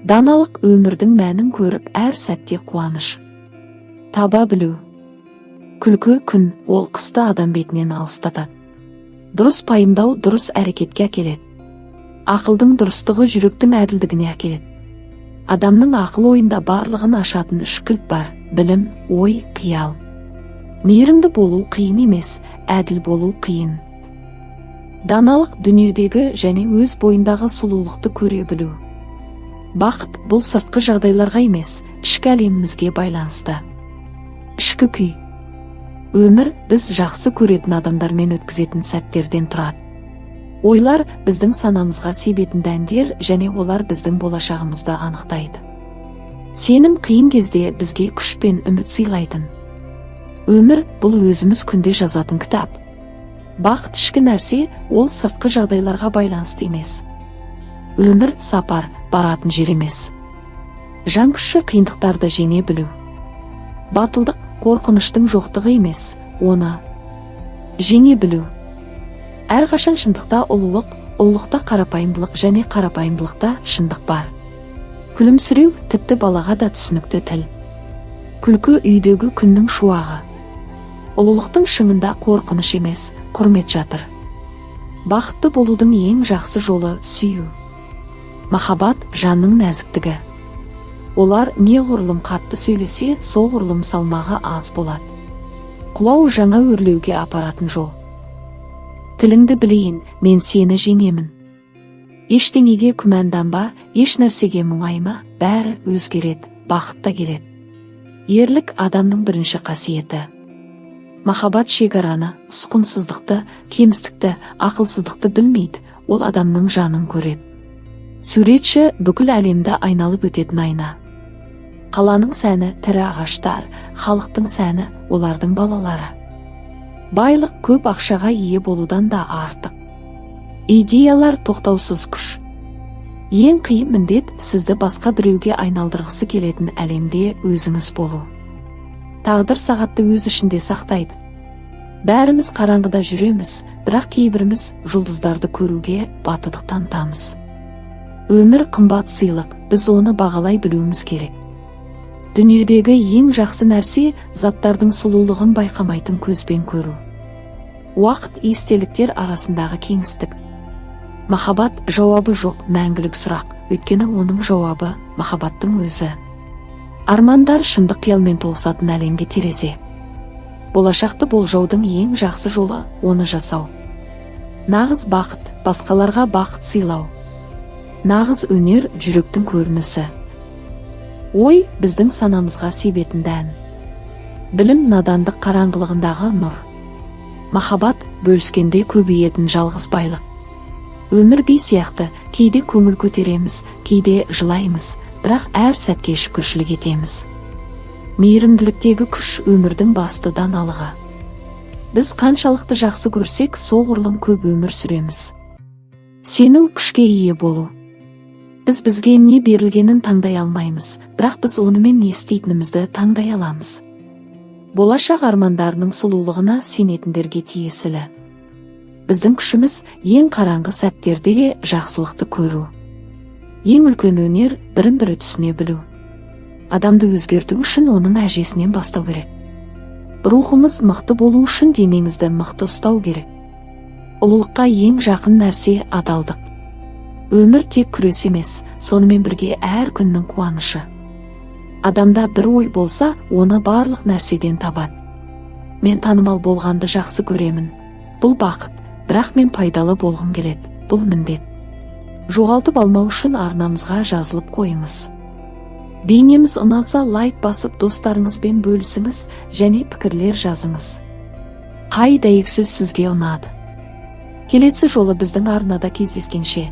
Даналық өмірдің мәнін көріп, әр сәтте қуаныш таба білу. Күлкі күн ол қысты адам бетінен алыстатады. Дұрыс пайымдау дұрыс әрекетке әкеледі. Ақылдың дұрыстығы жүректің әділдігіне әкеледі. Адамның ақыл ойында барлығын ашатын үш кілт бар: білім, ой, қиял. Мейірімді болу қиын емес, әділ болу қиын. Даналық дүниедегі және өз бойындағы сұлулықты көре білу. Бақыт бұл сыртқы жағдайларға емес, ішкі әлемімізге байланысты. Ішкі күй. Өмір біз жақсы көретін адамдармен өткізетін сәттерден тұрады. Ойлар біздің санамызға себетін дәндер, және олар біздің болашағымызды анықтайды. Сенім қиын кезде бізге күш пен үміт сыйлайтын. Өмір бұл өзіміз күнде жазатын кітап. Бақыт ішкі нәрсе, ол сыртқы жағдайларға байланысты емес. Өмір сапар, баратын жер емес. Жан күші қиындықтарды жеңе білу. Батылдық қорқыныштың жоқтығы емес, оны жеңе білу. Әрқашан шындықта ұлылық, ұлылықта қарапайымдылық және қарапайымдылықта шындық бар. Күлімсіреу тіпті балаға да түсінікті тіл. Күлкі үйдегі күннің шуағы. Ұлылықтың шыңында қорқыныш емес, құрмет жатыр. Бақытты болудың ең жақсы жолы сүю. Махаббат жанның нәзіктігі. Олар неғұрлым қатты сөйлесе, соғұрлым салмағы аз болады. Құлау жаңа өрлеуге апаратын жол. Тіліңді білейін, мен сені жеңемін. Ештеңеге күмәнданба, еш нәрсеге мұңайма, бәрі өзгереді, бақыт та келеді. Ерлік адамның бірінші қасиеті. Махаббат шекараны, ұсқынсыздықты, кемістікті, ақылсыздықты білмейді, ол адамның жанын көреді. Суретші бүкіл әлемді айналып өтетін айна. Қаланың сәні тірі ағаштар, халықтың сәні олардың балалары. Байлық көп ақшаға ие болудан да артық. Идеялар тоқтаусыз күш. Ең қиын міндет сізді басқа біреуге айналдырғысы келетін әлемде өзіңіз болу. Тағдыр сағатты өз ішінде сақтайды. Бәріміз қараңғыда жүреміз, бірақ кейбіріміз жұлдыздарды көруге батылдық танытамыз. Өмір қымбат сыйлық, біз оны бағалай білуіміз керек. Дүниедегі ең жақсы нәрсе заттардың сұлулығын байқамайтын көзбен көру. Уақыт естеліктер арасындағы кеңістік. Махаббат жауабы жоқ, мәңгілік сұрақ, өйткені оның жауабы махаббаттың өзі. Армандар шындық қиялмен тоғысатын әлемге терезе. Болашақты болжаудың ең жақсы жолы оны жасау. Нағыз бақыт басқаларға бақыт сыйлау. Нағыз өнер жүректің көрінісі. Ой біздің санамызға себетін дән. Білім надандық қараңғылығындағы нұр. Махаббат бөліскенде көбейетін жалғыз байлық. Өмір би сияқты, кейде көңіл көтереміз, кейде жылаймыз, бірақ әр сәтке шүкіршілік етеміз. Мейірімділіктегі күш өмірдің басты даналығы. Біз қаншалықты жақсы көрсек, соғұрлым көп өмір сүреміз. Сену күшке ие болу. Біз бізге не берілгенін таңдай алмаймыз, бірақ біз онымен не істейтінімізді таңдай аламыз. Болашақ армандарының сұлулығына сенетіндерге тиесілі. Біздің күшіміз ең қараңғы сәттерде жақсылықты көру. Ең үлкен өнер бірін-бірі түсіне білу. Адамды өзгерту үшін оның әжесінен бастау керек. Рухымыз мықты болу үшін денеңізді мықты ұстау керек. Ұлылыққа ең жақын нәрсе адалдық. Өмір тек күрес емес, сонымен бірге әр күннің қуанышы. Адамда бір ой болса, оны барлық нәрседен табады. Мен танымал болғанды жақсы көремін. Бұл бақыт, бірақ мен пайдалы болғым келеді. Бұл міндет. Жоғалтып алмау үшін арнамызға жазылып қойыңыз. Бейнеміз ұнаса лайк басып достарыңызбен бөлісіңіз және пікірлер жазыңыз. Қай дәйек сөз сізге ұнады? Келесі жолы біздің арнада кездескенше